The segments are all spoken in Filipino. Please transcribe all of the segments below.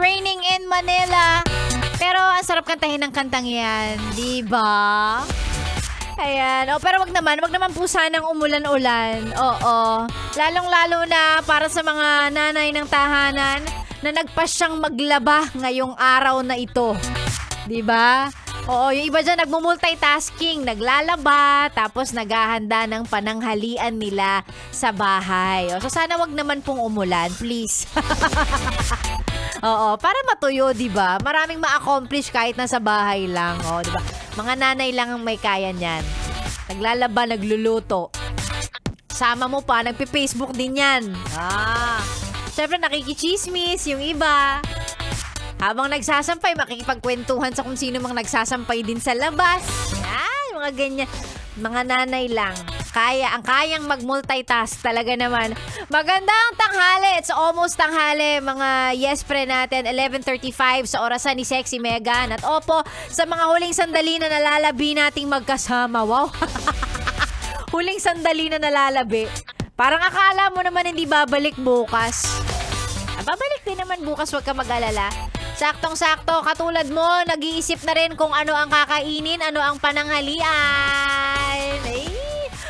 raining in Manila. Pero ang sarap kantahin ng kantang yan, di ba? Ayan. Oh, pero wag naman po sanang umulan-ulan. Oo. Lalong-lalo na para sa mga nanay ng tahanan na nagpasyang maglaba ngayong araw na ito. 'Di ba? Oo, yung iba dyan nagmumultitasking, naglalaba, tapos naghahanda ng pananghalian nila sa bahay. O, so sana wag naman pong umulan, please. Oo, para matuyo, 'di ba? Maraming ma-accomplish kahit nasa bahay lang, 'di ba? Mga nanay lang ang may kaya niyan. Naglalaba, nagluluto. Sama mo pa, nagpe-Facebook din 'yan. Syempre nakikichismis yung iba. Habang nagsasampay, makikipagkwentuhan sa kung sino mang nagsasampay din sa labas. Yan, mga ganyan. Mga nanay lang. Kayang mag-multitask talaga naman. Magandang tanghali. It's almost tanghali, mga yes pre natin. 11:35 sa orasan ni Sexy Megan. At opo, sa mga huling sandali na nalalabi nating magkasama. Wow. Huling sandali na nalalabi. Parang akala mo naman hindi babalik bukas. Babalik din naman bukas, huwag ka mag-alala. Saktong-sakto, katulad mo, nag-iisip na rin kung ano ang kakainin, ano ang pananghalian.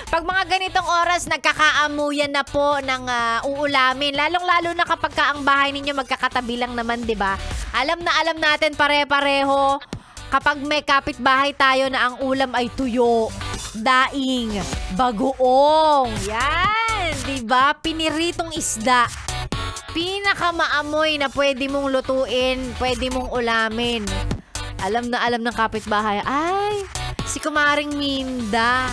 Pag mga ganitong oras, nagkakaamuyan na po ng uulamin. Lalong-lalo na kapag ka ang bahay ninyo magkakatabi lang naman, di ba? Alam na alam natin pare-pareho kapag may kapitbahay tayo na ang ulam ay tuyo, daing, bagoong. Yan, di ba? Piniritong isda. Pinakamaamoy na pwede mong lutuin, pwede mong ulamin. Alam na alam ng kapitbahay, ay, si Kumaring Minda,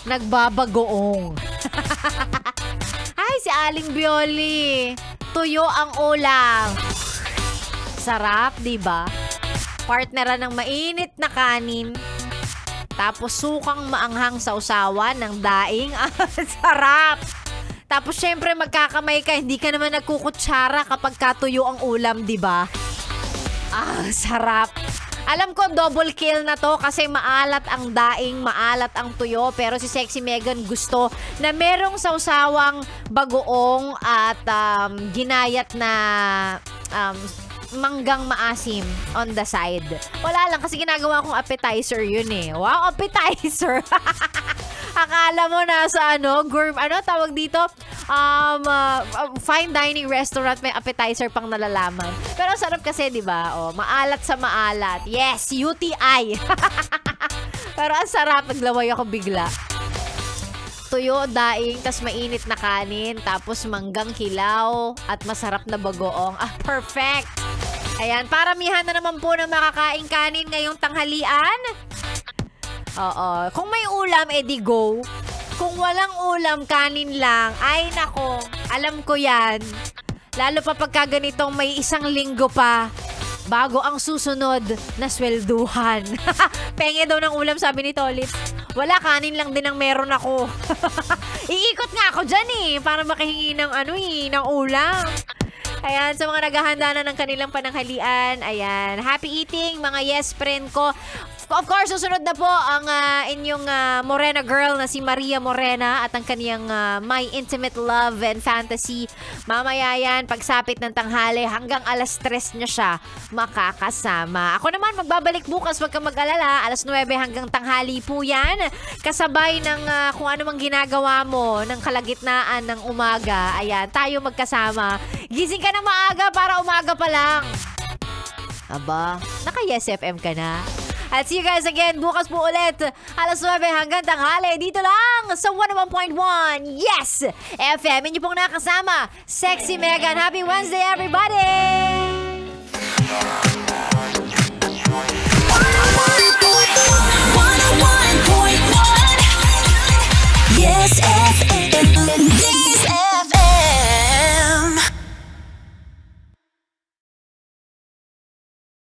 nagbabagoong. Ay, si Aling Bioli, tuyo ang ulam. Sarap, di ba? Partneran ng mainit na kanin, tapos sukang maanghang sa usawan ng daing. Sarap! Tapos syempre magkakamay ka, hindi ka naman nagkukutsara kapag katuyo ang ulam, di ba? Sarap. Alam ko double kill na to kasi maalat ang daing, maalat ang tuyo, pero si Sexy Megan gusto na merong sausawang bagoong at ginayat na manggang maasim on the side. Wala lang kasi ginagawa kong appetizer yun eh. Wow, appetizer! Akala mo nasa tawag dito? Fine dining restaurant, may appetizer pang nalalaman. Pero sarap kasi, di ba? Maalat sa maalat. Yes, UTI. Pero ang sarap, naglaway ako bigla. Tuyo, daing, tas mainit na kanin, tapos manggang hilaw, at masarap na bagoong. Perfect! Ayan, paramihan na naman po na makakain kanin ngayong tanghalian. Oo. Kung may ulam, edi go. Kung walang ulam, kanin lang. Ay, nako. Alam ko yan. Lalo pa pagka ganitong may isang linggo pa bago ang susunod na swelduhan. Penge daw ng ulam, sabi ni Tolit. Wala, kanin lang din ang meron ako. Iikot nga ako dyan para makahingi ng ulam. Ayan, sa mga naghahanda na ng kanilang pananghalian, ayan, happy eating, mga yes friend ko. Of course, susunod na po ang inyong Morena girl na si Maria Morena at ang kaniyang My Intimate Love and Fantasy. Mamaya yan, pagsapit ng tanghali, hanggang alas 3 niya siya makakasama. Ako naman, magbabalik bukas, wag kang mag-alala, alas 9 hanggang tanghali po yan. Kasabay ng kung ano mang ginagawa mo ng kalagitnaan ng umaga. Ayan, tayo magkasama. Gising ka na maaga para umaga pa lang. Aba, naka-Yes FM ka na. I'll see you guys again bukas po ulit. Alas 9 hanggang tanghali. Dito lang sa 101.1 Yes FM. Inyo pong nakasama, Sexy Megan. Happy Wednesday, everybody!